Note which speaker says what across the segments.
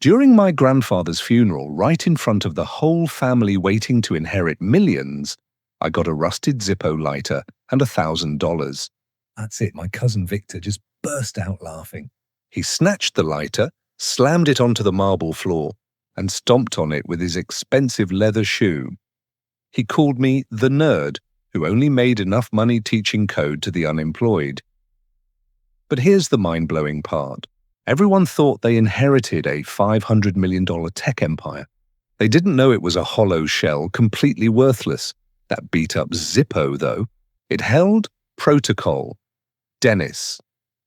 Speaker 1: During my grandfather's funeral, right in front of the whole family waiting to inherit millions, I got a rusted Zippo lighter and $1,000. That's it, my cousin Victor just burst out laughing. He snatched the lighter, slammed it onto the marble floor, and stomped on it with his expensive leather shoe. He called me the nerd who only made enough money teaching code to the unemployed. But here's the mind-blowing part. Everyone thought they inherited a $500 million tech empire. They didn't know it was a hollow shell, completely worthless. That beat-up Zippo, though, it held protocol. Dennis,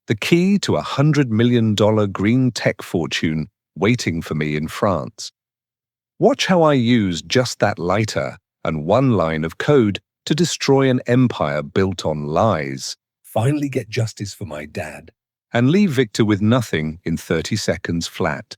Speaker 1: the key to a $100 million green tech fortune waiting for me in France. Watch how I use just that lighter and one line of code to destroy an empire built on lies. Finally get justice for my dad. And leave Victor with nothing in 30 seconds flat.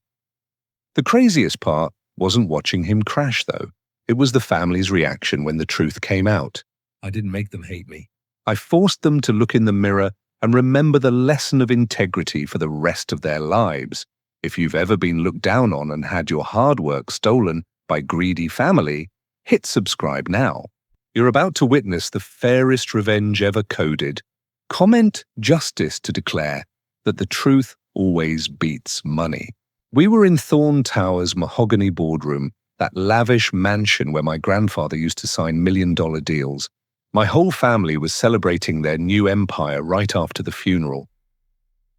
Speaker 1: The craziest part wasn't watching him crash, though. It was the family's reaction when the truth came out. I didn't make them hate me. I forced them to look in the mirror and remember the lesson of integrity for the rest of their lives. If you've ever been looked down on and had your hard work stolen by greedy family, hit subscribe now. You're about to witness the fairest revenge ever coded. Comment justice to declare that the truth always beats money. We were in Thorne Tower's mahogany boardroom, that lavish mansion where my grandfather used to sign million-dollar deals. My whole family was celebrating their new empire right after the funeral.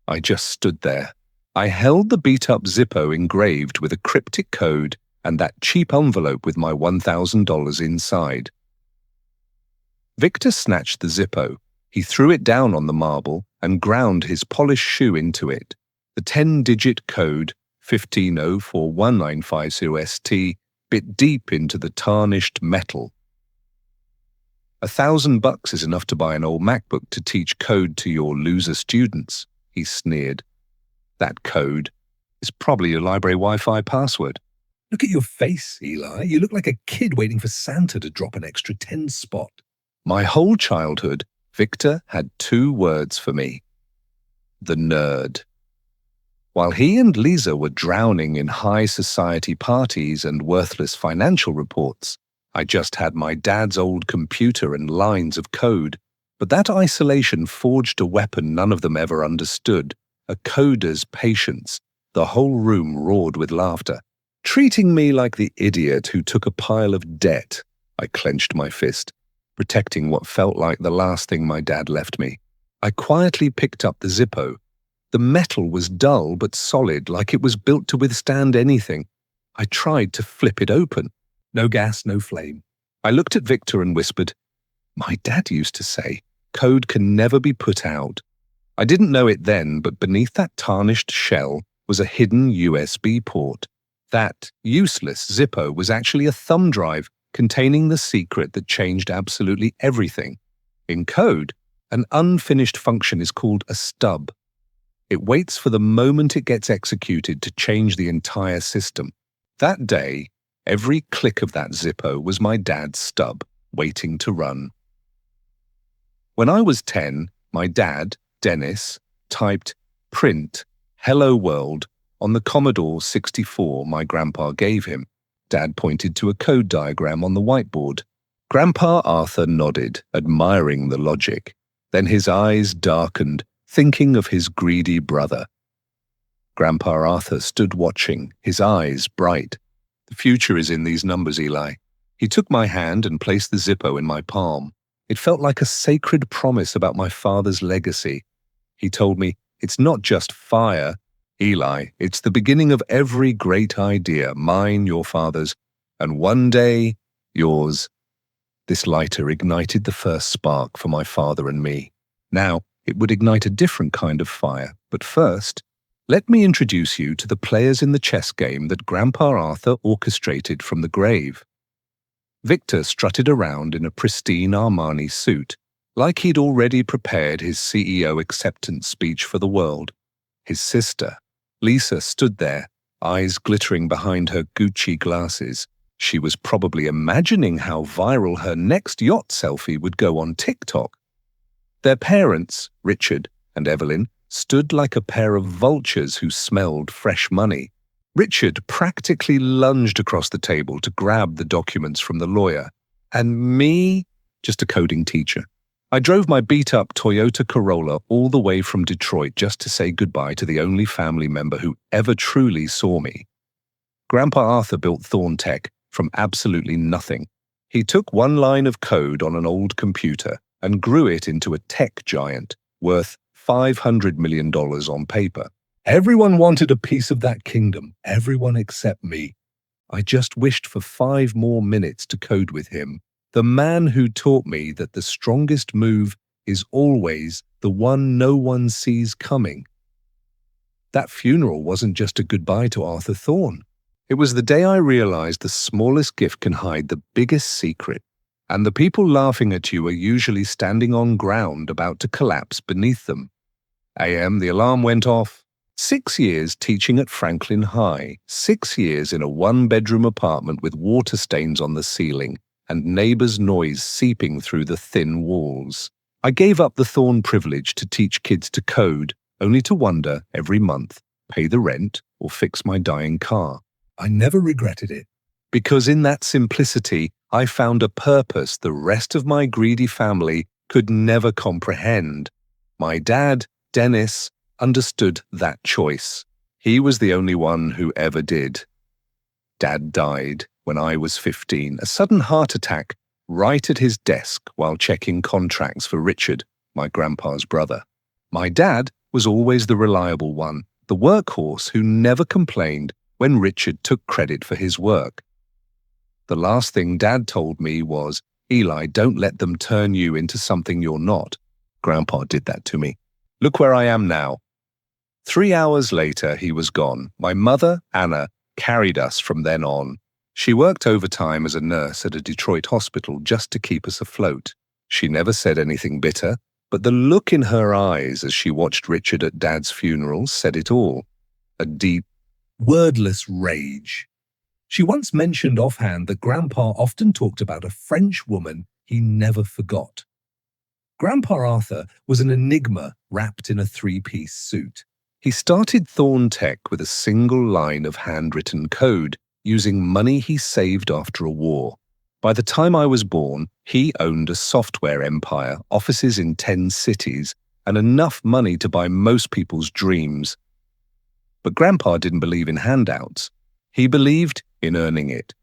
Speaker 1: I just stood there. I held the beat-up Zippo engraved with a cryptic code and that cheap envelope with my $1,000 inside. Victor snatched the Zippo. He threw it down on the marble and ground his polished shoe into it. The 10-digit code, 1504195st, bit deep into the tarnished metal. $1,000 is enough to buy an old MacBook to teach code to your loser students, he sneered. That code is probably your library Wi-Fi password. Look at your face, Eli. You look like a kid waiting for Santa to drop an extra 10 spot. My whole childhood, Victor had 2 words for me. The nerd. While he and Lisa were drowning in high society parties and worthless financial reports, I just had my dad's old computer and lines of code. But that isolation forged a weapon none of them ever understood, a coder's patience. The whole room roared with laughter, treating me like the idiot who took a pile of debt. I clenched my fist, protecting what felt like the last thing my dad left me. I quietly picked up the Zippo. The metal was dull but solid, like it was built to withstand anything. I tried to flip it open. No gas, no flame. I looked at Victor and whispered, "My dad used to say, code can never be put out." I didn't know it then, but beneath that tarnished shell was a hidden USB port. That useless Zippo was actually a thumb drive containing the secret that changed absolutely everything. In code, an unfinished function is called a stub. It waits for the moment it gets executed to change the entire system. That day, every click of that Zippo was my dad's stub, waiting to run. When I was 10, my dad, Dennis, typed print "Hello World" on the Commodore 64 my grandpa gave him. Dad pointed to a code diagram on the whiteboard. Grandpa Arthur nodded, admiring the logic. Then his eyes darkened, thinking of his greedy brother. Grandpa Arthur stood watching, his eyes bright. The future is in these numbers, Eli. He took my hand and placed the Zippo in my palm. It felt like a sacred promise about my father's legacy. He told me, "It's not just fire, Eli, it's the beginning of every great idea, mine, your father's, and one day, yours." This lighter ignited the first spark for my father and me. Now, it would ignite a different kind of fire, but first, let me introduce you to the players in the chess game that Grandpa Arthur orchestrated from the grave. Victor strutted around in a pristine Armani suit, like he'd already prepared his CEO acceptance speech for the world. His sister, Lisa, stood there, eyes glittering behind her Gucci glasses. She was probably imagining how viral her next yacht selfie would go on TikTok. Their parents, Richard and Evelyn, stood like a pair of vultures who smelled fresh money. Richard practically lunged across the table to grab the documents from the lawyer. And me, just a coding teacher. I drove my beat-up Toyota Corolla all the way from Detroit just to say goodbye to the only family member who ever truly saw me. Grandpa Arthur built Thorne Tech from absolutely nothing. He took one line of code on an old computer and grew it into a tech giant worth $500 million on paper. Everyone wanted a piece of that kingdom, everyone except me. I just wished for 5 more minutes to code with him, the man who taught me that the strongest move is always the one no one sees coming. That funeral wasn't just a goodbye to Arthur Thorne. It was the day I realized the smallest gift can hide the biggest secret, and the people laughing at you are usually standing on ground about to collapse beneath them. AM, the alarm went off. 6 years teaching at Franklin High, 6 years in a one-bedroom apartment with water stains on the ceiling and neighbors' noise seeping through the thin walls. I gave up the Thorne privilege to teach kids to code, only to wonder every month, pay the rent or fix my dying car. I never regretted it, because in that simplicity, I found a purpose the rest of my greedy family could never comprehend. My dad, Dennis, understood that choice. He was the only one who ever did. Dad died when I was 15, a sudden heart attack right at his desk while checking contracts for Richard, my grandpa's brother. My dad was always the reliable one, the workhorse who never complained when Richard took credit for his work. The last thing Dad told me was, "Eli, don't let them turn you into something you're not." Grandpa did that to me. Look where I am now. 3 hours later, he was gone. My mother, Anna, carried us from then on. She worked overtime as a nurse at a Detroit hospital just to keep us afloat. She never said anything bitter, but the look in her eyes as she watched Richard at Dad's funeral said it all. A deep, wordless rage. She once mentioned offhand that Grandpa often talked about a French woman he never forgot. Grandpa Arthur was an enigma wrapped in a 3-piece suit. He started Thorne Tech with a single line of handwritten code, using money he saved after a war. By the time I was born, he owned a software empire, offices in 10 cities, and enough money to buy most people's dreams. But Grandpa didn't believe in handouts. He believed in earning it.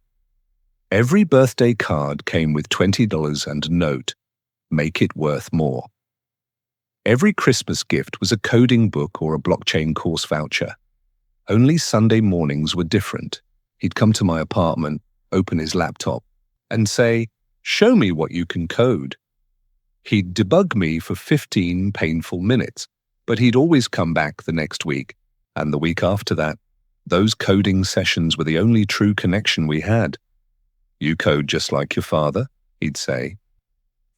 Speaker 1: Every birthday card came with $20 and a note. Make it worth more. Every Christmas gift was a coding book or a blockchain course voucher. Only Sunday mornings were different. He'd come to my apartment, open his laptop, and say, "Show me what you can code." He'd debug me for 15 painful minutes, but he'd always come back the next week, and the week after that. Those coding sessions were the only true connection we had. "You code just like your father," he'd say,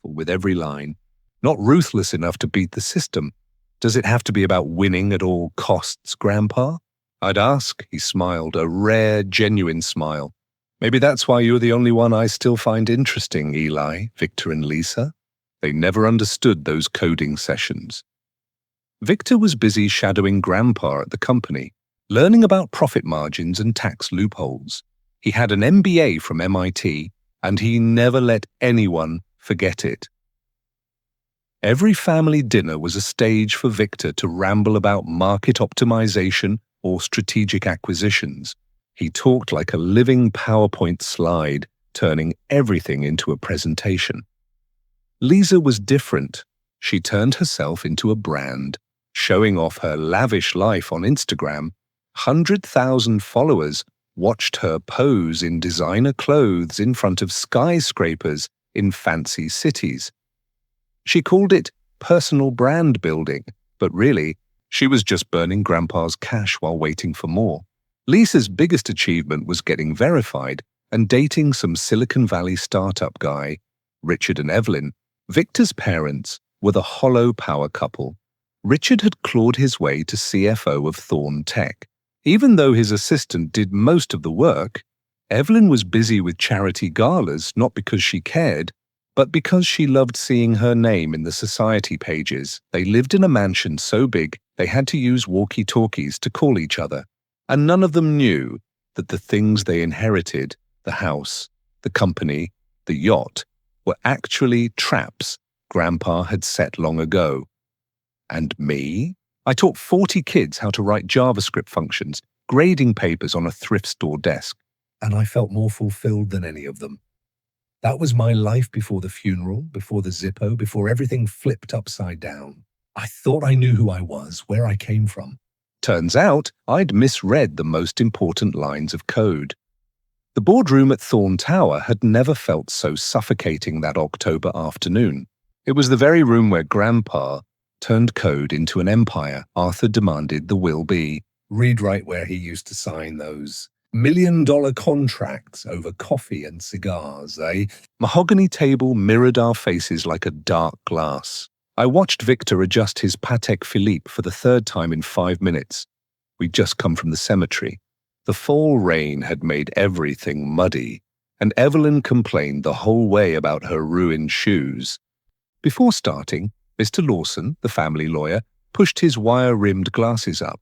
Speaker 1: with every line. "Not ruthless enough to beat the system. Does it have to be about winning at all costs, Grandpa?" I'd ask. He smiled, a rare, genuine smile. "Maybe that's why you're the only one I still find interesting, Eli, Victor and Lisa." They never understood those coding sessions. Victor was busy shadowing Grandpa at the company, learning about profit margins and tax loopholes. He had an MBA from MIT, and he never let anyone forget it. Every family dinner was a stage for Victor to ramble about market optimization or strategic acquisitions. He talked like a living PowerPoint slide, turning everything into a presentation. Lisa was different. She turned herself into a brand, showing off her lavish life on Instagram. 100,000 followers watched her pose in designer clothes in front of skyscrapers in fancy cities. She called it personal brand building, but really, she was just burning Grandpa's cash while waiting for more. Lisa's biggest achievement was getting verified and dating some Silicon Valley startup guy, Richard and Evelyn. Victor's parents were the hollow power couple. Richard had clawed his way to CFO of Thorne Tech. Even though his assistant did most of the work, Evelyn was busy with charity galas not because she cared, but because she loved seeing her name in the society pages. They lived in a mansion so big they had to use walkie-talkies to call each other. And none of them knew that the things they inherited, the house, the company, the yacht, were actually traps Grandpa had set long ago. And me? I taught 40 kids how to write JavaScript functions, grading papers on a thrift store desk, and I felt more fulfilled than any of them. That was my life before the funeral, before the Zippo, before everything flipped upside down. I thought I knew who I was, where I came from. Turns out I'd misread the most important lines of code. The boardroom at Thorne Tower had never felt so suffocating that October afternoon. It was the very room where Grandpa turned code into an empire Arthur demanded the will be. Read right where he used to sign those million-dollar contracts over coffee and cigars, eh? Mahogany table mirrored our faces like a dark glass. I watched Victor adjust his Patek Philippe for the third time in 5 minutes. We'd just come from the cemetery. The fall rain had made everything muddy, and Evelyn complained the whole way about her ruined shoes. Before starting, Mr. Lawson, the family lawyer, pushed his wire-rimmed glasses up.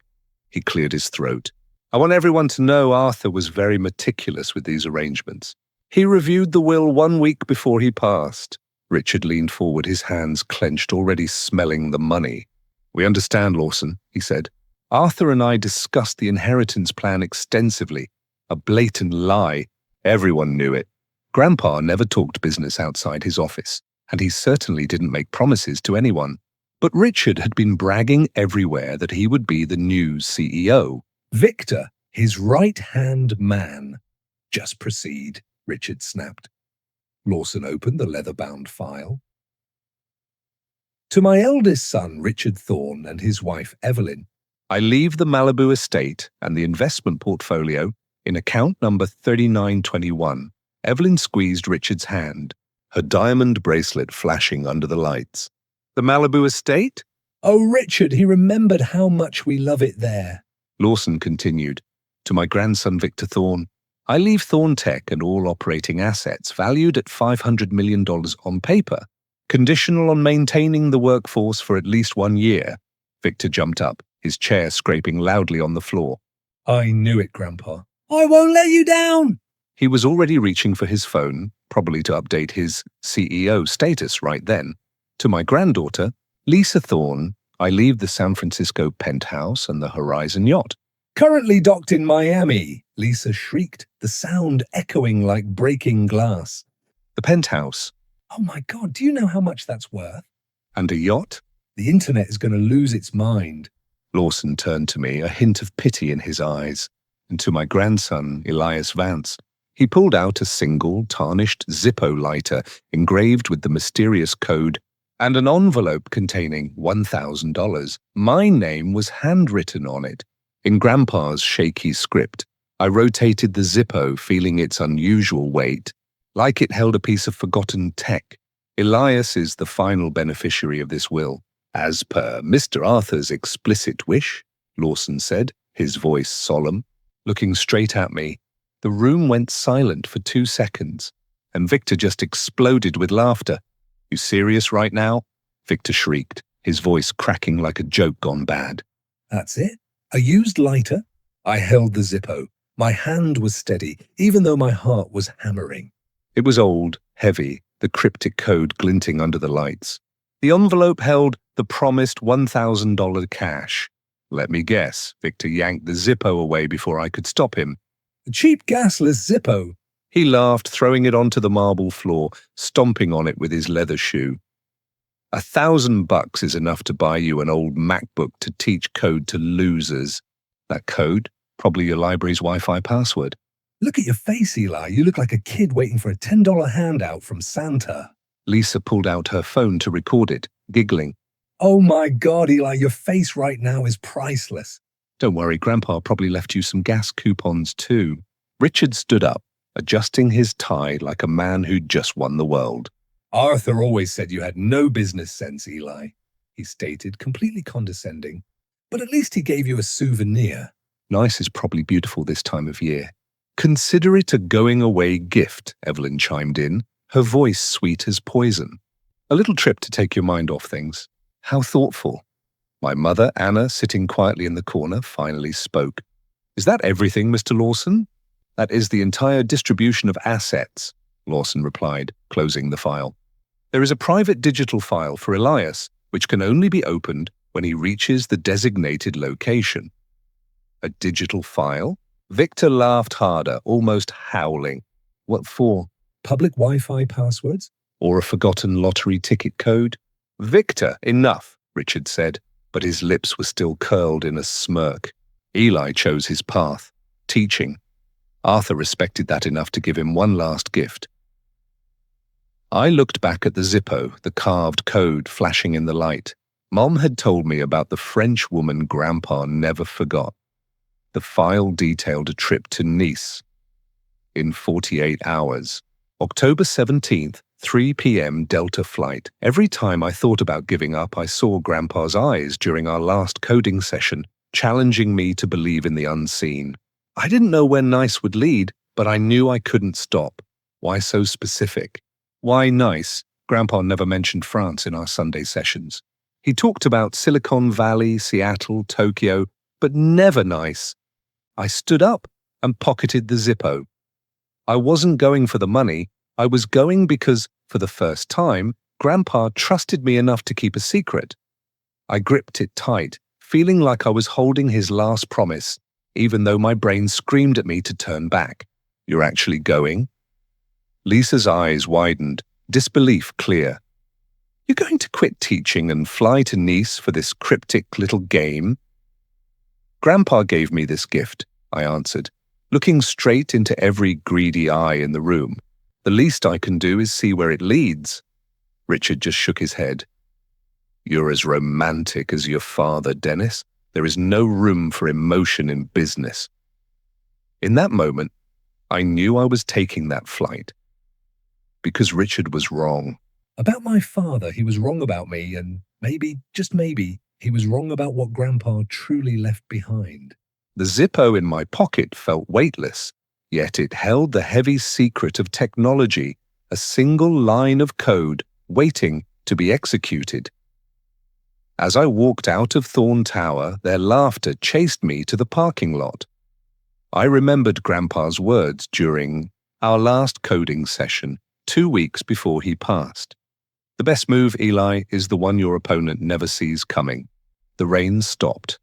Speaker 1: He cleared his throat. I want everyone to know Arthur was very meticulous with these arrangements. He reviewed the will 1 week before he passed. Richard leaned forward, his hands clenched, already smelling the money. We understand, Lawson, he said. Arthur and I discussed the inheritance plan extensively. A blatant lie. Everyone knew it. Grandpa never talked business outside his office, and he certainly didn't make promises to anyone. But Richard had been bragging everywhere that he would be the new CEO. Victor, his right-hand man. Just proceed, Richard snapped. Lawson opened the leather-bound file. To my eldest son, Richard Thorne, and his wife, Evelyn, I leave the Malibu estate and the investment portfolio in account number 3921. Evelyn squeezed Richard's hand, her diamond bracelet flashing under the lights. The Malibu estate? Oh, Richard, he remembered how much we love it there. Lawson continued, to my grandson Victor Thorne, I leave Thorne Tech and all operating assets valued at $500 million on paper, conditional on maintaining the workforce for at least 1 year. Victor jumped up, his chair scraping loudly on the floor. I knew it, Grandpa. I won't let you down! He was already reaching for his phone, probably to update his CEO status right then. To my granddaughter, Lisa Thorne, I leave the San Francisco penthouse and the Horizon yacht. Currently docked in Miami, Lisa shrieked, the sound echoing like breaking glass. The penthouse. Oh my God, do you know how much that's worth? And a yacht? The internet is going to lose its mind. Lawson turned to me, a hint of pity in his eyes, and to my grandson, Elias Vance. He pulled out a single, tarnished Zippo lighter engraved with the mysterious code and an envelope containing $1,000. My name was handwritten on it. In Grandpa's shaky script, I rotated the Zippo, feeling its unusual weight, like it held a piece of forgotten tech. Elias is the final beneficiary of this will, as per Mr. Arthur's explicit wish, Lawson said, his voice solemn. Looking straight at me, the room went silent for 2 seconds, and Victor just exploded with laughter. You serious right now? Victor shrieked, his voice cracking like a joke gone bad. That's it? A used lighter? I held the Zippo. My hand was steady, even though my heart was hammering. It was old, heavy, the cryptic code glinting under the lights. The envelope held the promised $1,000 cash. Let me guess, Victor yanked the Zippo away before I could stop him. A cheap gasless Zippo. He laughed, throwing it onto the marble floor, stomping on it with his leather shoe. $1,000 is enough to buy you an old MacBook to teach code to losers. That code? Probably your library's Wi-Fi password. Look at your face, Eli. You look like a kid waiting for a $10 handout from Santa. Lisa pulled out her phone to record it, giggling. Oh my God, Eli, your face right now is priceless. Don't worry, Grandpa probably left you some gas coupons too. Richard stood up, adjusting his tie like a man who'd just won the world. Arthur always said you had no business sense, Eli, he stated, completely condescending. But at least he gave you a souvenir. Nice is probably beautiful this time of year. Consider it a going-away gift, Evelyn chimed in, her voice sweet as poison. A little trip to take your mind off things. How thoughtful. My mother, Anna, sitting quietly in the corner, finally spoke. Is that everything, Mr. Lawson? That is the entire distribution of assets, Lawson replied, closing the file. There is a private digital file for Elias, which can only be opened when he reaches the designated location. A digital file? Victor laughed harder, almost howling. What for? Public Wi-Fi passwords? Or a forgotten lottery ticket code? Victor, enough, Richard said, but his lips were still curled in a smirk. Eli chose his path, teaching. Arthur respected that enough to give him one last gift. I looked back at the Zippo, the carved code flashing in the light. Mom had told me about the French woman Grandpa never forgot. The file detailed a trip to Nice in 48 hours. October 17th, 3 p.m. Delta flight. Every time I thought about giving up, I saw Grandpa's eyes during our last coding session, challenging me to believe in the unseen. I didn't know where Nice would lead, but I knew I couldn't stop. Why so specific? Why Nice? Grandpa never mentioned France in our Sunday sessions. He talked about Silicon Valley, Seattle, Tokyo, but never Nice. I stood up and pocketed the Zippo. I wasn't going for the money. I was going because, for the first time, Grandpa trusted me enough to keep a secret. I gripped it tight, feeling like I was holding his last promise, even though my brain screamed at me to turn back. You're actually going? Lisa's eyes widened, disbelief clear. You're going to quit teaching and fly to Nice for this cryptic little game? Grandpa gave me this gift, I answered, looking straight into every greedy eye in the room. The least I can do is see where it leads. Richard just shook his head. You're as romantic as your father, Dennis. There is no room for emotion in business. In that moment, I knew I was taking that flight. Because Richard was wrong. About my father, he was wrong about me, and maybe, just maybe, he was wrong about what Grandpa truly left behind. The Zippo in my pocket felt weightless, yet it held the heavy secret of technology, a single line of code waiting to be executed. As I walked out of Thorne Tower, their laughter chased me to the parking lot. I remembered Grandpa's words during our last coding session, 2 weeks before he passed. The best move, Eli, is the one your opponent never sees coming. The rain stopped.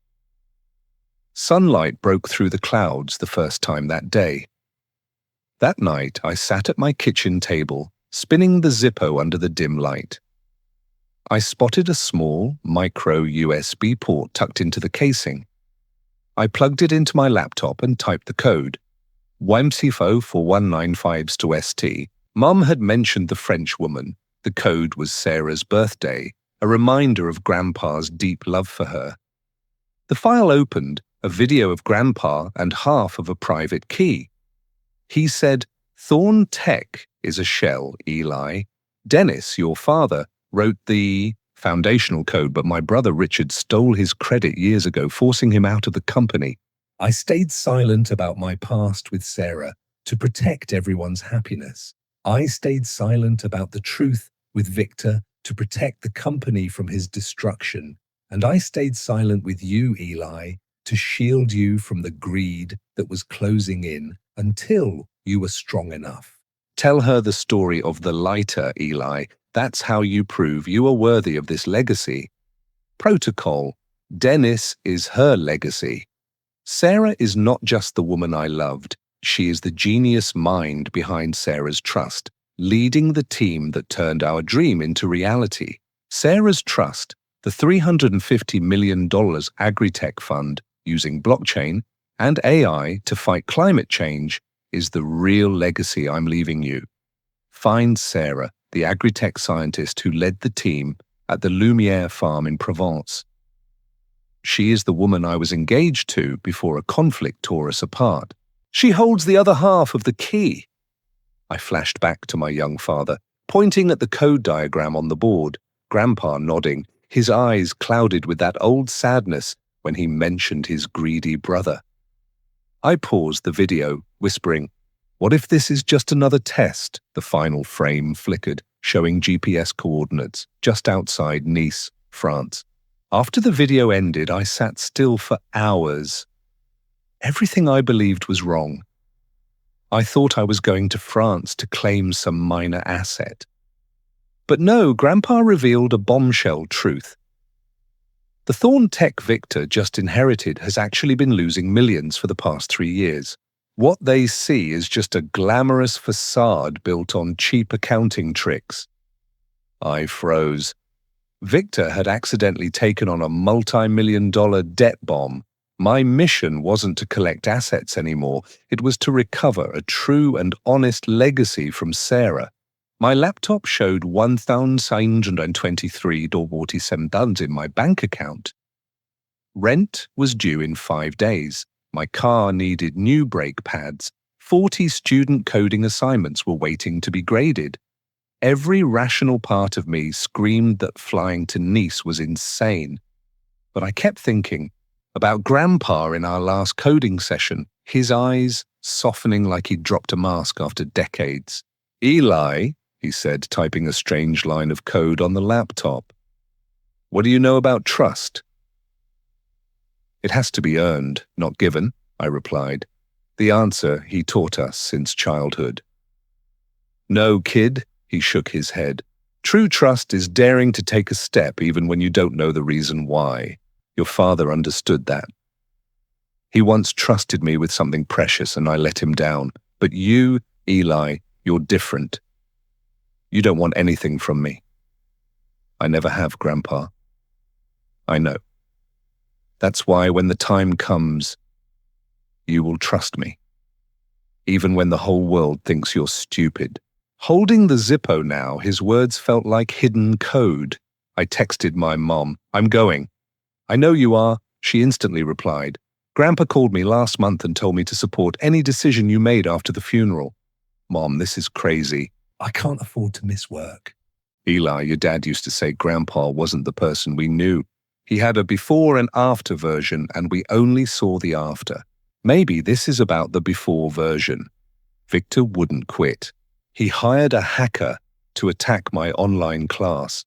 Speaker 1: Sunlight broke through the clouds the first time that day. That night, I sat at my kitchen table, spinning the Zippo under the dim light. I spotted a small, micro USB port tucked into the casing. I plugged it into my laptop and typed the code. Wimsifo for 195s to ST. Mum had mentioned the French woman. The code was Sarah's birthday, a reminder of Grandpa's deep love for her. The file opened, a video of Grandpa and half of a private key. He said, Thorne Tech is a shell, Eli. Dennis, your father, wrote the foundational code, but my brother Richard stole his credit years ago, forcing him out of the company. I stayed silent about my past with Sarah to protect everyone's happiness. I stayed silent about the truth with Victor to protect the company from his destruction. And I stayed silent with you, Eli, to shield you from the greed that was closing in until you were strong enough. Tell her the story of the lighter, Eli. That's how you prove you are worthy of this legacy. Protocol. Dennis is her legacy. Sarah is not just the woman I loved. She is the genius mind behind Sarah's trust, leading the team that turned our dream into reality. Sarah's trust, the $350 million agri-tech fund using blockchain and AI to fight climate change, is the real legacy I'm leaving you. Find Sarah, the agri-tech scientist who led the team at the Lumiere farm in Provence. She is the woman I was engaged to before a conflict tore us apart. She holds the other half of the key. I flashed back to my young father, pointing at the code diagram on the board, Grandpa nodding, his eyes clouded with that old sadness when he mentioned his greedy brother. I paused the video, whispering, "What if this is just another test?" The final frame flickered, showing GPS coordinates just outside Nice, France. After the video ended, I sat still for hours. Everything I believed was wrong. I thought I was going to France to claim some minor asset. But no, Grandpa revealed a bombshell truth. The Thorne Tech Victor just inherited has actually been losing millions for the past 3 years. What they see is just a glamorous facade built on cheap accounting tricks. I froze. Victor had accidentally taken on a multi-million-dollar debt bomb. My mission wasn't to collect assets anymore. It was to recover a true and honest legacy from Sarah. My laptop showed $1,623.47 in my bank account. Rent was due in 5 days. My car needed new brake pads. 40 student coding assignments were waiting to be graded. Every rational part of me screamed that flying to Nice was insane. But I kept thinking about Grandpa in our last coding session, his eyes softening like he'd dropped a mask after decades. "Eli," he said, typing a strange line of code on the laptop. "What do you know about trust?" "It has to be earned, not given," I replied. The answer he taught us since childhood. "No, kid," he shook his head. "True trust is daring to take a step even when you don't know the reason why. Your father understood that. He once trusted me with something precious and I let him down. But you, Eli, you're different. You don't want anything from me." "I never have, Grandpa." "I know. That's why when the time comes, you will trust me. Even when the whole world thinks you're stupid." Holding the Zippo now, his words felt like hidden code. I texted my mom, "I'm going." "I know you are," she instantly replied. "Grandpa called me last month and told me to support any decision you made after the funeral." "Mom, this is crazy. I can't afford to miss work." "Eli, your dad used to say Grandpa wasn't the person we knew. He had a before and after version, and we only saw the after. Maybe this is about the before version." Victor wouldn't quit. He hired a hacker to attack my online class.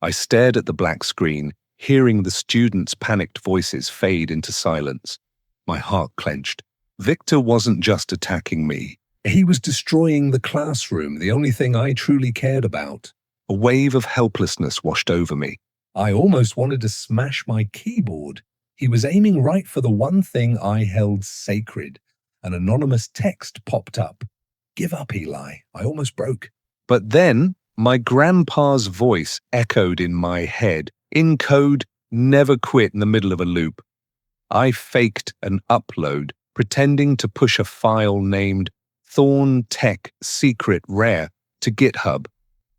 Speaker 1: I stared at the black screen, hearing the students' panicked voices fade into silence. My heart clenched. Victor wasn't just attacking me. He was destroying the classroom, the only thing I truly cared about. A wave of helplessness washed over me. I almost wanted to smash my keyboard. He was aiming right for the one thing I held sacred. An anonymous text popped up. "Give up, Eli. I almost broke." But then, my grandpa's voice echoed in my head. In code, never quit in the middle of a loop. I faked an upload, pretending to push a file named Thorne Tech Secret Rare to GitHub.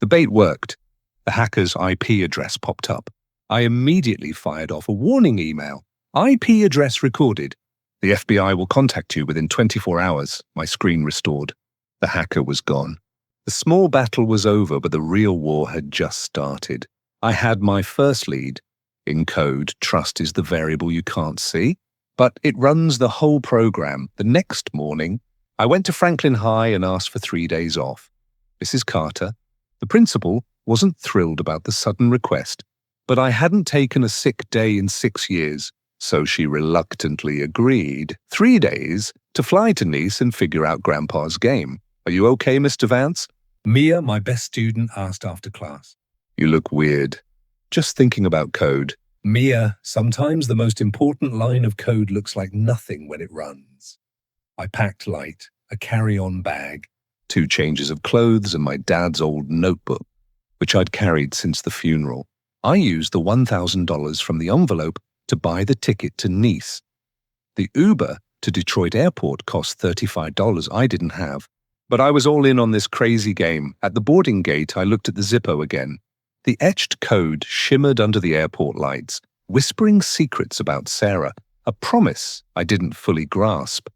Speaker 1: The bait worked. The hacker's IP address popped up. I immediately fired off a warning email. "IP address recorded. The FBI will contact you within 24 hours. My screen restored. The hacker was gone. The small battle was over, but the real war had just started. I had my first lead. In code, trust is the variable you can't see, but it runs the whole program. The next morning, I went to Franklin High and asked for 3 days off. Mrs. Carter, the principal, wasn't thrilled about the sudden request, but I hadn't taken a sick day in 6 years, so she reluctantly agreed. 3 days to fly to Nice and figure out Grandpa's game. "Are you okay, Mr. Vance?" Mia, my best student, asked after class. "You look weird. Just thinking about code." "Mia, sometimes the most important line of code looks like nothing when it runs." I packed light, a carry-on bag, 2 changes of clothes and my dad's old notebook, which I'd carried since the funeral. I used the $1,000 from the envelope to buy the ticket to Nice. The Uber to Detroit Airport cost $35 I didn't have. But I was all in on this crazy game. At the boarding gate, I looked at the Zippo again. The etched code shimmered under the airport lights, whispering secrets about Sarah, a promise I didn't fully grasp.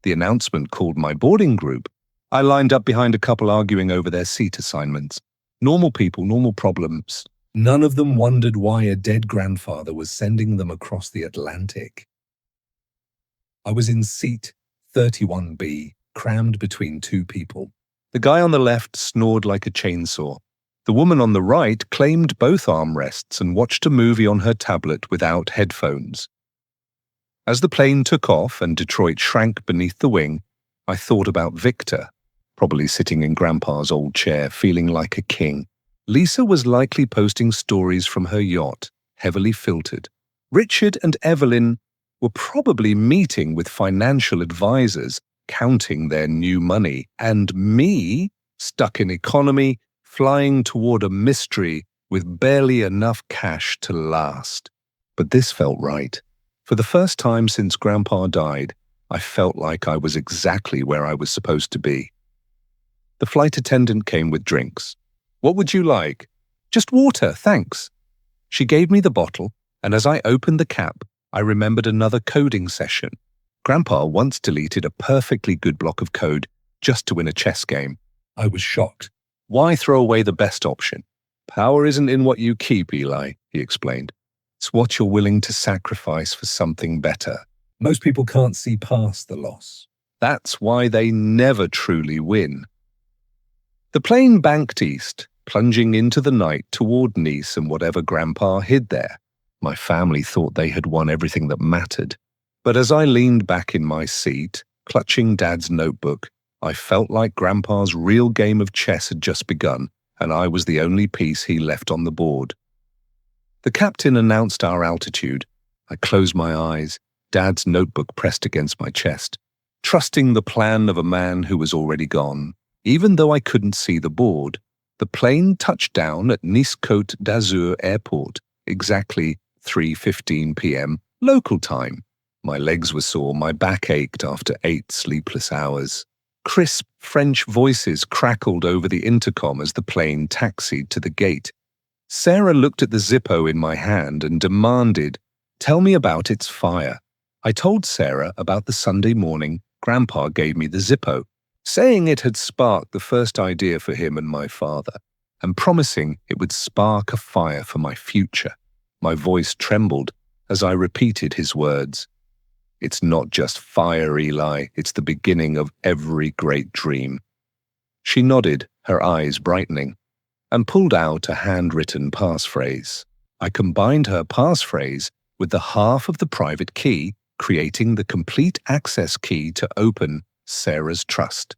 Speaker 1: The announcement called my boarding group. I lined up behind a couple arguing over their seat assignments. Normal people, normal problems. None of them wondered why a dead grandfather was sending them across the Atlantic. I was in seat 31B. Crammed between 2 people. The guy on the left snored like a chainsaw. The woman on the right claimed both armrests and watched a movie on her tablet without headphones. As the plane took off and Detroit shrank beneath the wing, I thought about Victor, probably sitting in Grandpa's old chair, feeling like a king. Lisa was likely posting stories from her yacht, heavily filtered. Richard and Evelyn were probably meeting with financial advisors, counting their new money, and me, stuck in economy, flying toward a mystery with barely enough cash to last. But this felt right. For the first time since Grandpa died, I felt like I was exactly where I was supposed to be. The flight attendant came with drinks. "What would you like?" "Just water, thanks." She gave me the bottle, and as I opened the cap, I remembered another coding session. Grandpa once deleted a perfectly good block of code just to win a chess game. I was shocked. "Why throw away the best option? Power isn't in what you keep, Eli," he explained. "It's what you're willing to sacrifice for something better." Most people can't see past the loss. That's why they never truly win. The plane banked east, plunging into the night toward Nice and whatever Grandpa hid there. My family thought they had won everything that mattered. But as I leaned back in my seat, clutching Dad's notebook, I felt like Grandpa's real game of chess had just begun, and I was the only piece he left on the board. The captain announced our altitude. I closed my eyes, Dad's notebook pressed against my chest, trusting the plan of a man who was already gone. Even though I couldn't see the board, the plane touched down at Nice-Côte d'Azur Airport, exactly 3:15 p.m. local time. My legs were sore, my back ached after 8 sleepless hours. Crisp French voices crackled over the intercom as the plane taxied to the gate. Sarah looked at the Zippo in my hand and demanded, "Tell me about its fire." I told Sarah about the Sunday morning Grandpa gave me the Zippo, saying it had sparked the first idea for him and my father, and promising it would spark a fire for my future. My voice trembled as I repeated his words. "It's not just fire, Eli. It's the beginning of every great dream." She nodded, her eyes brightening, and pulled out a handwritten passphrase. I combined her passphrase with the half of the private key, creating the complete access key to open Sarah's trust.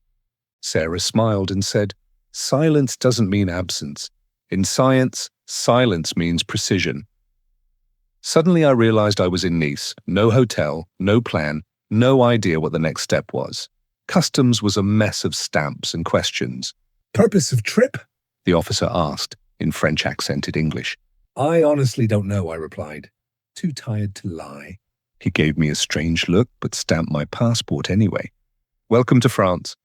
Speaker 1: Sarah smiled and said, "Silence doesn't mean absence. In science, silence means precision." Suddenly I realized I was in Nice, no hotel, no plan, no idea what the next step was. Customs was a mess of stamps and questions. "Purpose of trip?" the officer asked, in French-accented English. "I honestly don't know," I replied. Too tired to lie. He gave me a strange look, but stamped my passport anyway. "Welcome to France."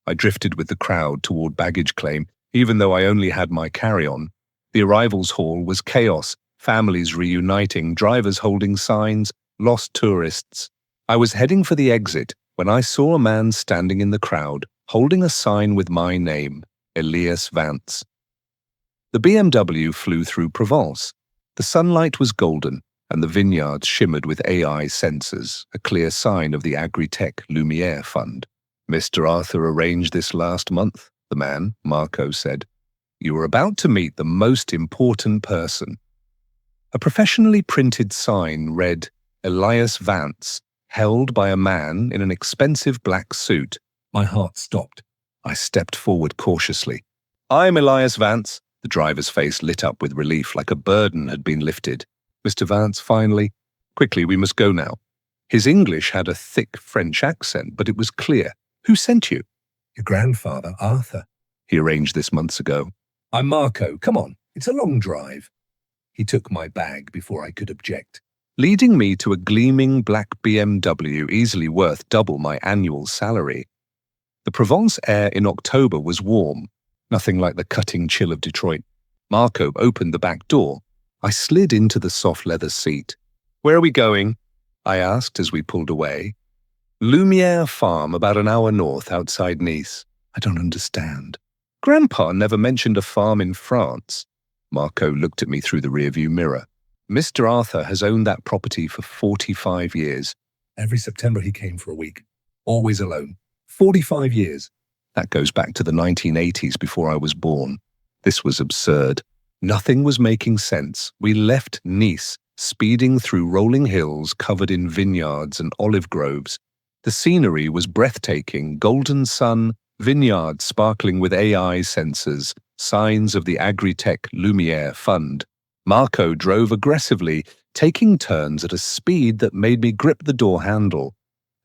Speaker 1: I drifted with the crowd toward baggage claim, even though I only had my carry-on. The arrivals hall was chaos, families reuniting, drivers holding signs, lost tourists. I was heading for the exit when I saw a man standing in the crowd, holding a sign with my name, Elias Vance. The BMW flew through Provence. The sunlight was golden, and the vineyards shimmered with AI sensors, a clear sign of the Agri-Tech Lumiere Fund. "Mr. Arthur arranged this last month," the man, Marco, said. "You were about to meet the most important person." A professionally printed sign read, "Elias Vance," held by a man in an expensive black suit. My heart stopped. I stepped forward cautiously. "I'm Elias Vance." The driver's face lit up with relief, like a burden had been lifted. "Mr. Vance, finally. Quickly, we must go now." His English had a thick French accent, but it was clear. "Who sent you?" "Your grandfather, Arthur. He arranged this months ago." "I'm Marco. Come on, it's a long drive." He took my bag before I could object, leading me to a gleaming black BMW easily worth double my annual salary. The Provence air in October was warm, nothing like the cutting chill of Detroit. Marco opened the back door. I slid into the soft leather seat. "Where are we going?" I asked as we pulled away. "Lumiere Farm, about an hour north, outside Nice." "I don't understand." "Grandpa never mentioned a farm in France." Marco looked at me through the rearview mirror. "Mr. Arthur has owned that property for 45 years. Every September he came for a week. Always alone. 45 years. That goes back to the 1980s before I was born. This was absurd. Nothing was making sense. We left Nice, speeding through rolling hills covered in vineyards and olive groves. The scenery was breathtaking: golden sun, vineyards sparkling with AI sensors, signs of the Agritech Lumiere Fund. Marco drove aggressively, taking turns at a speed that made me grip the door handle.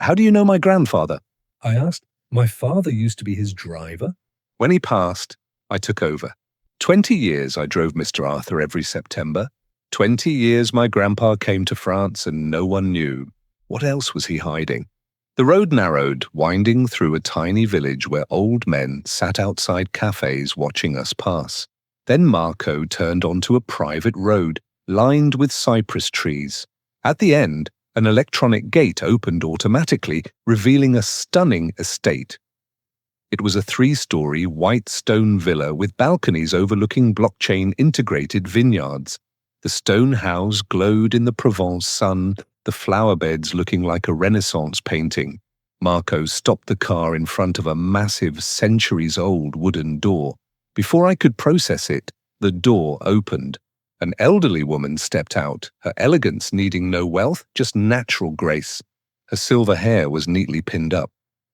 Speaker 1: "How do you know my grandfather?" I asked. "My father used to be his driver." When he passed, I took over. 20 years I drove Mr. Arthur every September. 20 years my grandpa came to France and no one knew. What else was he hiding? The road narrowed, winding through a tiny village where old men sat outside cafes watching us pass. Then Marco turned onto a private road, lined with cypress trees. At the end, an electronic gate opened automatically, revealing a stunning estate. It was a 3-story white stone villa with balconies overlooking blockchain-integrated vineyards. The stone house glowed in the Provence sun, the flower beds looking like a Renaissance painting. Marco stopped the car in front of a massive, centuries-old wooden door. Before I could process it, the door opened. An elderly woman stepped out, her elegance needing no wealth, just natural grace. Her silver hair was neatly pinned up.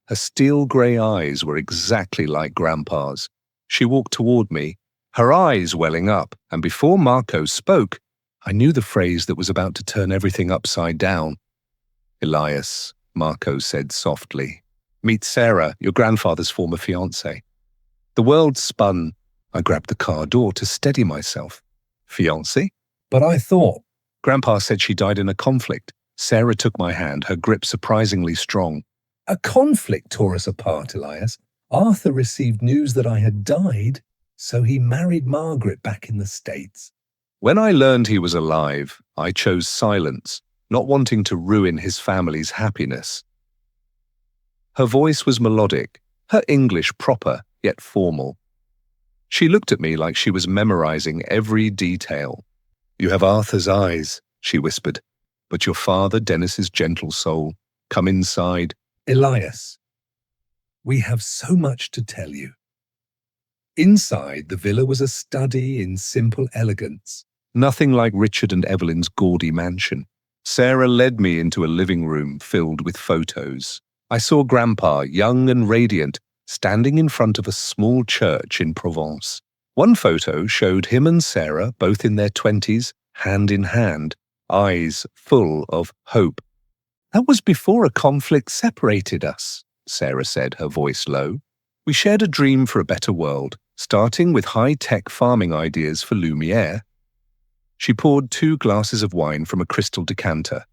Speaker 1: Her steel-grey eyes were exactly like Grandpa's. She walked toward me, her eyes welling up, and before Marco spoke, I knew the phrase that was about to turn everything upside down. "Elias," Marco said softly. "Meet Sarah, your grandfather's former fiancée." The world spun. I grabbed the car door to steady myself. "Fiancée?" "But I thought—" "Grandpa said she died in a conflict." Sarah took my hand, her grip surprisingly strong. "A conflict tore us apart, Elias. Arthur received news that I had died, so he married Margaret back in the States." When I learned he was alive, I chose silence, not wanting to ruin his family's happiness. Her voice was melodic, her English proper, yet formal. She looked at me like she was memorizing every detail. "You have Arthur's eyes," she whispered, "but your father, Dennis's gentle soul. Come inside." "Elias, we have so much to tell you." Inside, the villa was a study in simple elegance, nothing like Richard and Evelyn's gaudy mansion. Sarah led me into a living room filled with photos. I saw Grandpa, young and radiant, standing in front of a small church in Provence. One photo showed him and Sarah, both in their 20s, hand in hand, eyes full of hope. "That was before a conflict separated us," Sarah said, her voice low. "We shared a dream for a better world, starting with high-tech farming ideas for Lumiere." She poured 2 glasses of wine from a crystal decanter.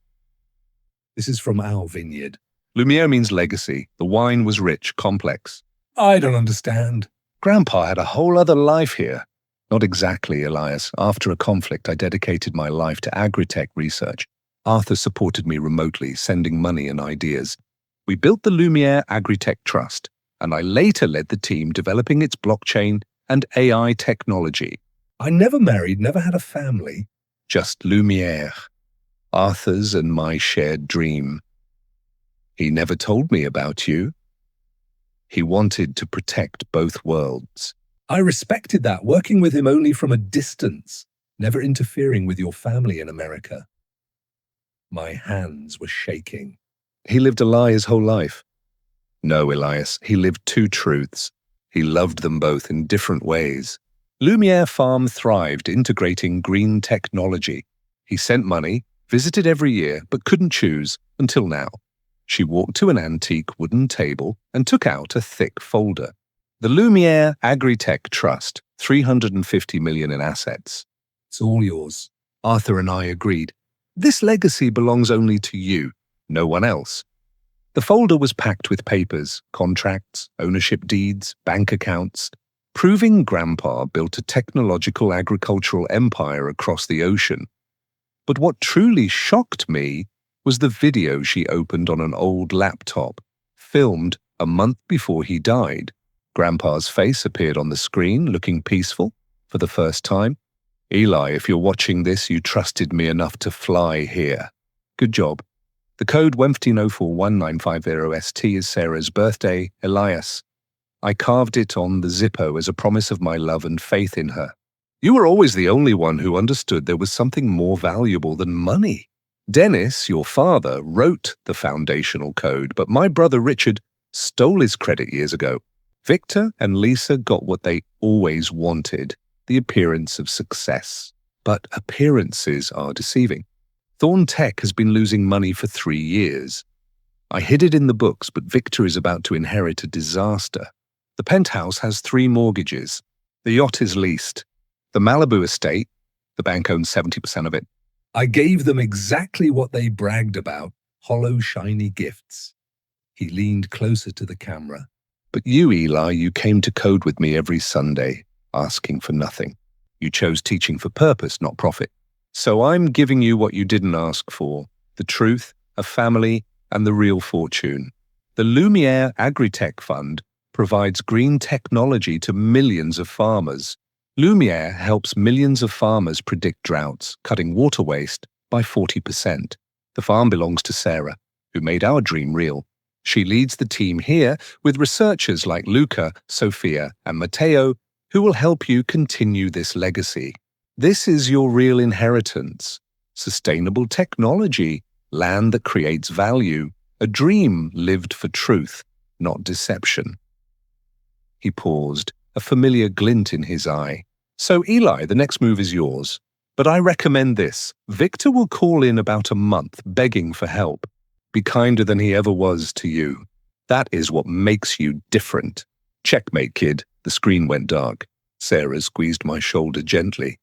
Speaker 1: "This is from our vineyard." Lumiere means legacy. The wine was rich, complex. "I don't understand." "Grandpa had a whole other life here." "Not exactly, Elias. After a conflict, I dedicated my life to agritech research. Arthur supported me remotely, sending money and ideas. We built the Lumiere Agritech Trust, and I later led the team developing its blockchain and AI technology. I never married, never had a family. Just Lumiere. Arthur's and my shared dream. He never told me about you. He wanted to protect both worlds. I respected that, working with him only from a distance, never interfering with your family in America. My hands were shaking. He lived a lie his whole life. No, Elias, he lived 2 truths. He loved them both in different ways. Lumiere Farm thrived integrating green technology. He sent money, visited every year, but couldn't choose until now. She walked to an antique wooden table and took out a thick folder. The Lumiere Agritech Trust, $350 million in assets. It's all yours. Arthur and I agreed. This legacy belongs only to you, no one else. The folder was packed with papers, contracts, ownership deeds, bank accounts, proving Grandpa built a technological agricultural empire across the ocean. But what truly shocked me was the video she opened on an old laptop, filmed a month before he died. Grandpa's face appeared on the screen, looking peaceful for the first time. Eli, if you're watching this, you trusted me enough to fly here. Good job. The code WEMFT041950ST is Sarah's birthday, Elias. I carved it on the Zippo as a promise of my love and faith in her. You were always the only one who understood there was something more valuable than money. Dennis, your father, wrote the foundational code, but my brother Richard stole his credit years ago. Victor and Lisa got what they always wanted, the appearance of success. But appearances are deceiving. Thorne Tech has been losing money for 3 years. I hid it in the books, but Victor is about to inherit a disaster. The penthouse has 3 mortgages. The yacht is leased. The Malibu estate, the bank owns 70% of it. I gave them exactly what they bragged about, hollow, shiny gifts. He leaned closer to the camera. But you, Eli, you came to code with me every Sunday, asking for nothing. You chose teaching for purpose, not profit. So I'm giving you what you didn't ask for, the truth, a family, and the real fortune. The Lumiere Agritech Fund provides green technology to millions of farmers. Lumiere helps millions of farmers predict droughts, cutting water waste by 40%. The farm belongs to Sarah, who made our dream real. She leads the team here with researchers like Luca, Sophia, and Matteo, who will help you continue this legacy. This is your real inheritance. Sustainable technology, land that creates value, a dream lived for truth, not deception. He paused, a familiar glint in his eye. So, Eli, the next move is yours. But I recommend this. Victor will call in about a month, begging for help. Be kinder than he ever was to you. That is what makes you different. Checkmate, kid. The screen went dark. Sarah squeezed my shoulder gently.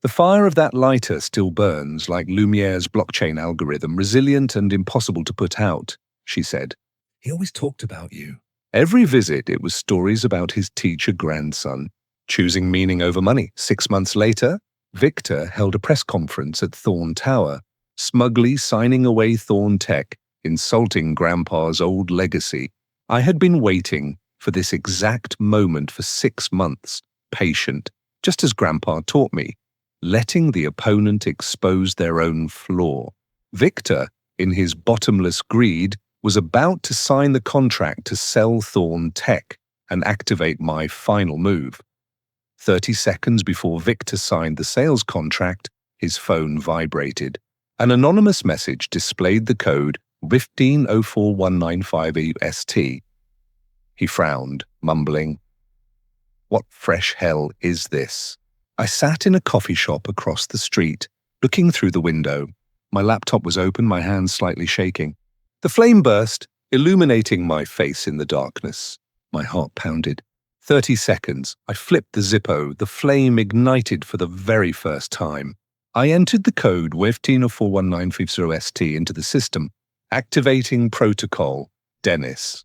Speaker 1: The fire of that lighter still burns, like Lumiere's blockchain algorithm, resilient and impossible to put out, she said. He always talked about you. Every visit, it was stories about his teacher grandson, choosing meaning over money. 6 months later, Victor held a press conference at Thorne Tower, smugly signing away Thorne Tech, insulting Grandpa's old legacy. I had been waiting for this exact moment for 6 months, patient, just as Grandpa taught me, letting the opponent expose their own flaw. Victor, in his bottomless greed, was about to sign the contract to sell Thorne Tech and activate my final move. 30 seconds before Victor signed the sales contract, his phone vibrated. An anonymous message displayed the code 1504195EST. He frowned, mumbling, "What fresh hell is this?" I sat in a coffee shop across the street, looking through the window. My laptop was open, my hands slightly shaking. The flame burst, illuminating my face in the darkness. My heart pounded. 30 seconds. I flipped the Zippo. The flame ignited for the very first time. I entered the code 150419550ST into the system, activating protocol, Dennis.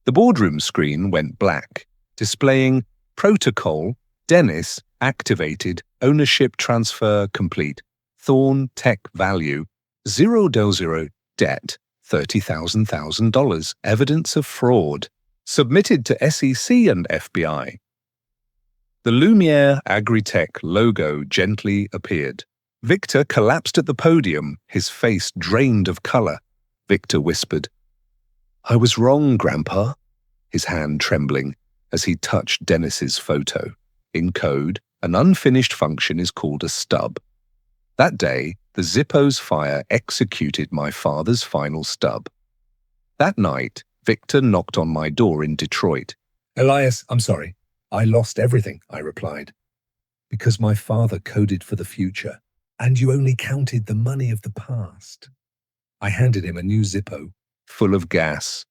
Speaker 1: The boardroom screen went black, displaying protocol, Dennis, activated, ownership transfer complete, Thorne Tech value, 000 debt, $30,000, evidence of fraud, submitted to SEC and FBI. The Lumiere Agritech logo gently appeared. Victor collapsed at the podium, his face drained of color. Victor whispered, "I was wrong, Grandpa," his hand trembling as he touched Dennis's photo. In code, an unfinished function is called a stub. That day, the Zippo's fire executed my father's final stub. That night, Victor knocked on my door in Detroit. "Elias, I'm sorry. I lost everything," I replied. "Because my father coded for the future, and you only counted the money of the past." I handed him a new Zippo, full of gas.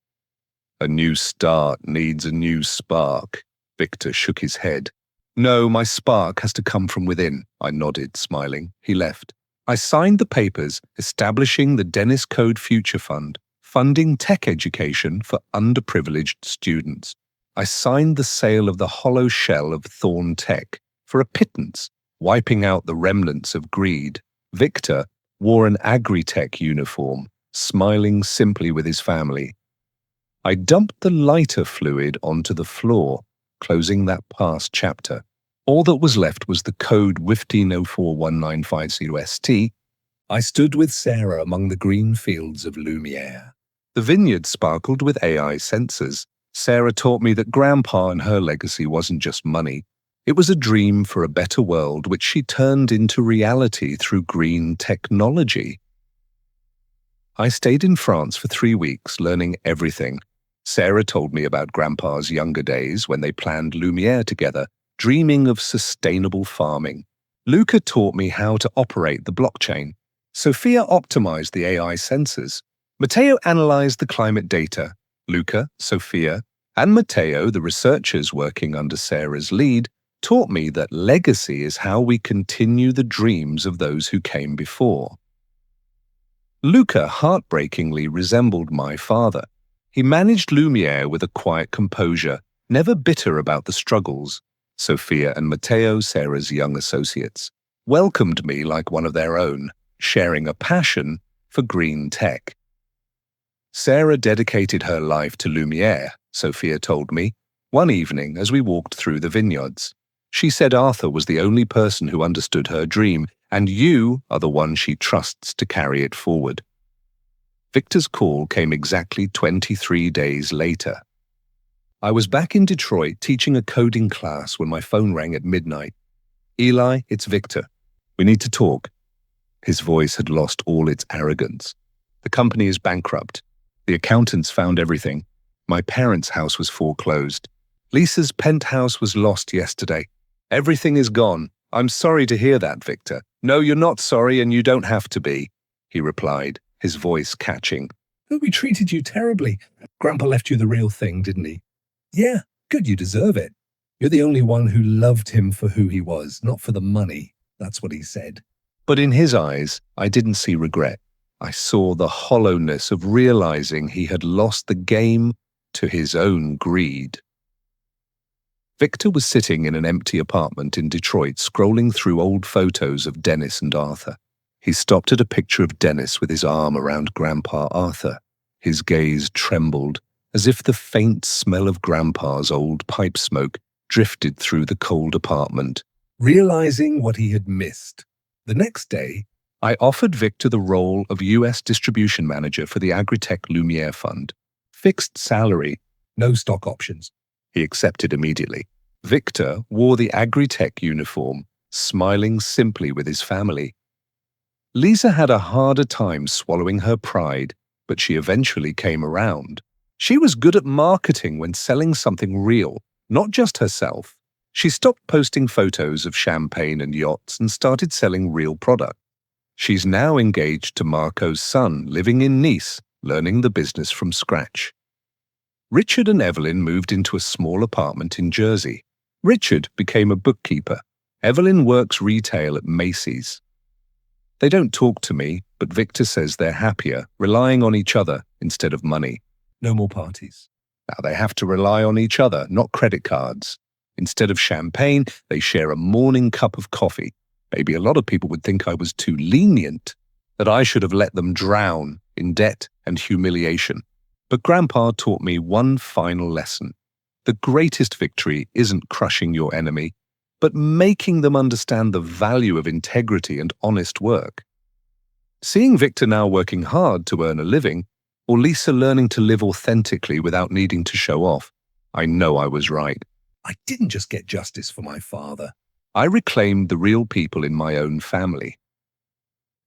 Speaker 1: "A new start needs a new spark." Victor shook his head. "No, my spark has to come from within," I nodded, smiling. He left. I signed the papers establishing the Dennis Code Future Fund, funding tech education for underprivileged students. I signed the sale of the hollow shell of Thorne Tech for a pittance, wiping out the remnants of greed. Victor wore an Agritech uniform, smiling simply with his family. I dumped the lighter fluid onto the floor, closing that past chapter. All that was left was the code 1504195ST. I stood with Sarah among the green fields of Lumiere. The vineyard sparkled with AI sensors. Sarah taught me that Grandpa and her legacy wasn't just money. It was a dream for a better world which she turned into reality through green technology. I stayed in France for 3 weeks, learning everything. Sarah told me about Grandpa's younger days when they planned Lumiere together, dreaming of sustainable farming. Luca taught me how to operate the blockchain. Sophia optimized the AI sensors. Matteo analyzed the climate data. Luca, Sophia, and Matteo, the researchers working under Sarah's lead, taught me that legacy is how we continue the dreams of those who came before. Luca heartbreakingly resembled my father. He managed Lumiere with a quiet composure, never bitter about the struggles. Sophia and Matteo, Sarah's young associates, welcomed me like one of their own, sharing a passion for green tech. Sarah dedicated her life to Lumiere, Sophia told me, one evening as we walked through the vineyards. She said Arthur was the only person who understood her dream, and you are the one she trusts to carry it forward. Victor's call came exactly 23 days later. I was back in Detroit teaching a coding class when my phone rang at midnight. "Eli, it's Victor. We need to talk." His voice had lost all its arrogance. "The company is bankrupt. The accountants found everything. My parents' house was foreclosed. Lisa's penthouse was lost yesterday. Everything is gone. I'm sorry to hear that, Victor." "No, you're not sorry, and you don't have to be," he replied, his voice catching.
Speaker 2: "Oh, we treated you terribly. Grandpa left you the real thing, didn't he?" "Yeah, good, you deserve it. You're the only one who loved him for who he was, not for the money." That's what he said.
Speaker 1: But in his eyes, I didn't see regret. I saw the hollowness of realizing he had lost the game to his own greed. Victor was sitting in an empty apartment in Detroit, scrolling through old photos of Dennis and Arthur. He stopped at a picture of Dennis with his arm around Grandpa Arthur. His gaze trembled, as if the faint smell of Grandpa's old pipe smoke drifted through the cold apartment.
Speaker 2: Realizing what he had missed. The next day,
Speaker 1: I offered Victor the role of U.S. distribution manager for the Agritech Lumiere Fund. Fixed salary,
Speaker 2: no stock options.
Speaker 1: He accepted immediately. Victor wore the Agritech uniform, smiling simply with his family. Lisa had a harder time swallowing her pride, but she eventually came around. She was good at marketing when selling something real, not just herself. She stopped posting photos of champagne and yachts and started selling real product. She's now engaged to Marco's son, living in Nice, learning the business from scratch. Richard and Evelyn moved into a small apartment in Jersey. Richard became a bookkeeper. Evelyn works retail at Macy's. They don't talk to me, but Victor says they're happier, relying on each other instead of money.
Speaker 2: No more parties.
Speaker 1: Now they have to rely on each other, not credit cards. Instead of champagne, they share a morning cup of coffee. Maybe a lot of people would think I was too lenient, that I should have let them drown in debt and humiliation. But Grandpa taught me one final lesson. The greatest victory isn't crushing your enemy, but making them understand the value of integrity and honest work. Seeing Victor now working hard to earn a living, or Lisa learning to live authentically without needing to show off, I know I was right.
Speaker 2: I didn't just get justice for my father.
Speaker 1: I reclaimed the real people in my own family.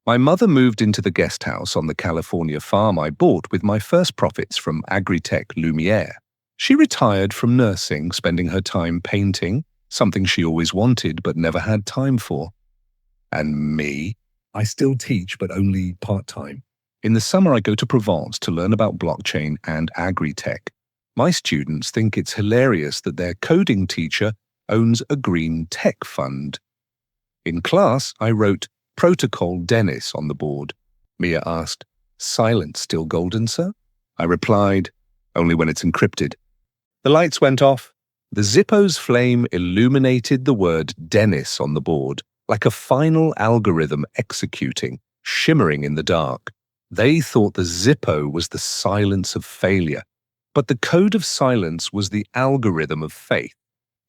Speaker 1: My mother moved into the guest house on the California farm I bought with my first profits from Agritech Lumiere. She retired from nursing, spending her time painting, something she always wanted but never had time for. And me?
Speaker 2: I still teach, but only part-time.
Speaker 1: In the summer, I go to Provence to learn about blockchain and agri-tech. My students think it's hilarious that their coding teacher owns a green tech fund. In class, I wrote Protocol Dennis on the board. Mia asked, "Silence still golden, sir?" I replied, "Only when it's encrypted." The lights went off. The Zippo's flame illuminated the word Dennis on the board, like a final algorithm executing, shimmering in the dark. They thought the Zippo was the silence of failure, but the code of silence was the algorithm of faith.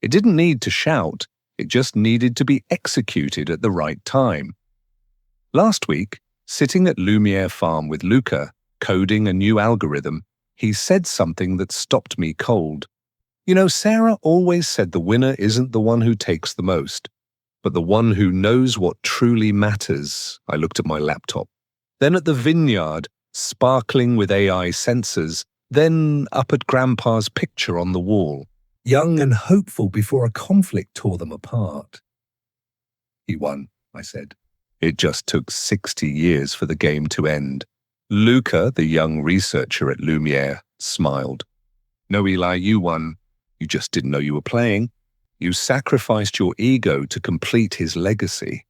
Speaker 1: It didn't need to shout, it just needed to be executed at the right time. Last week, sitting at Lumiere Farm with Luca, coding a new algorithm, he said something that stopped me cold. You know, Sarah always said the winner isn't the one who takes the most, but the one who knows what truly matters. I looked at my laptop, then at the vineyard, sparkling with AI sensors, then up at Grandpa's picture on the wall.
Speaker 2: Young and hopeful before a conflict tore them apart. He won, I said.
Speaker 1: It just took 60 years for the game to end. Luca, the young researcher at Lumiere, smiled. No, Eli, you won. You just didn't know you were playing. You sacrificed your ego to complete his legacy.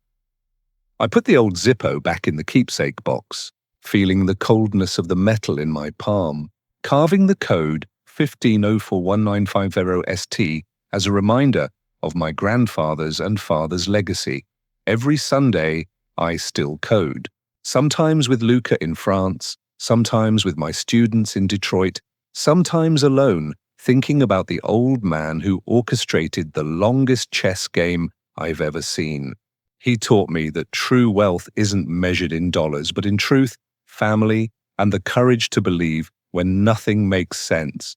Speaker 1: I put the old Zippo back in the keepsake box, feeling the coldness of the metal in my palm, carving the code 15041950ST as a reminder of my grandfather's and father's legacy. Every Sunday, I still code. Sometimes with Luca in France, sometimes with my students in Detroit, sometimes alone, thinking about the old man who orchestrated the longest chess game I've ever seen. He taught me that true wealth isn't measured in dollars, but in truth, family, and the courage to believe when nothing makes sense.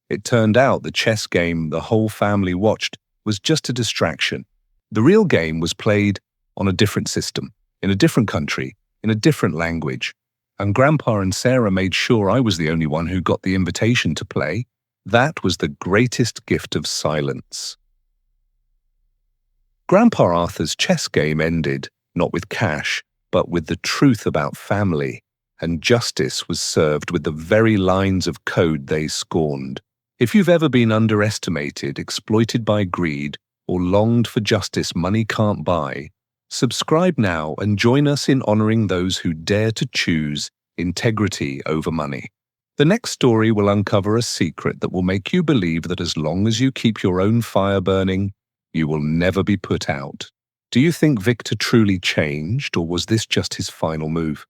Speaker 1: It turned out the chess game the whole family watched was just a distraction. The real game was played on a different system, in a different country, in a different language. And Grandpa and Sarah made sure I was the only one who got the invitation to play. That was the greatest gift of silence. Grandpa Arthur's chess game ended, not with cash, but with the truth about family, and justice was served with the very lines of code they scorned. If you've ever been underestimated, exploited by greed, or longed for justice money can't buy, subscribe now and join us in honoring those who dare to choose integrity over money. The next story will uncover a secret that will make you believe that as long as you keep your own fire burning, you will never be put out. Do you think Victor truly changed, or was this just his final move?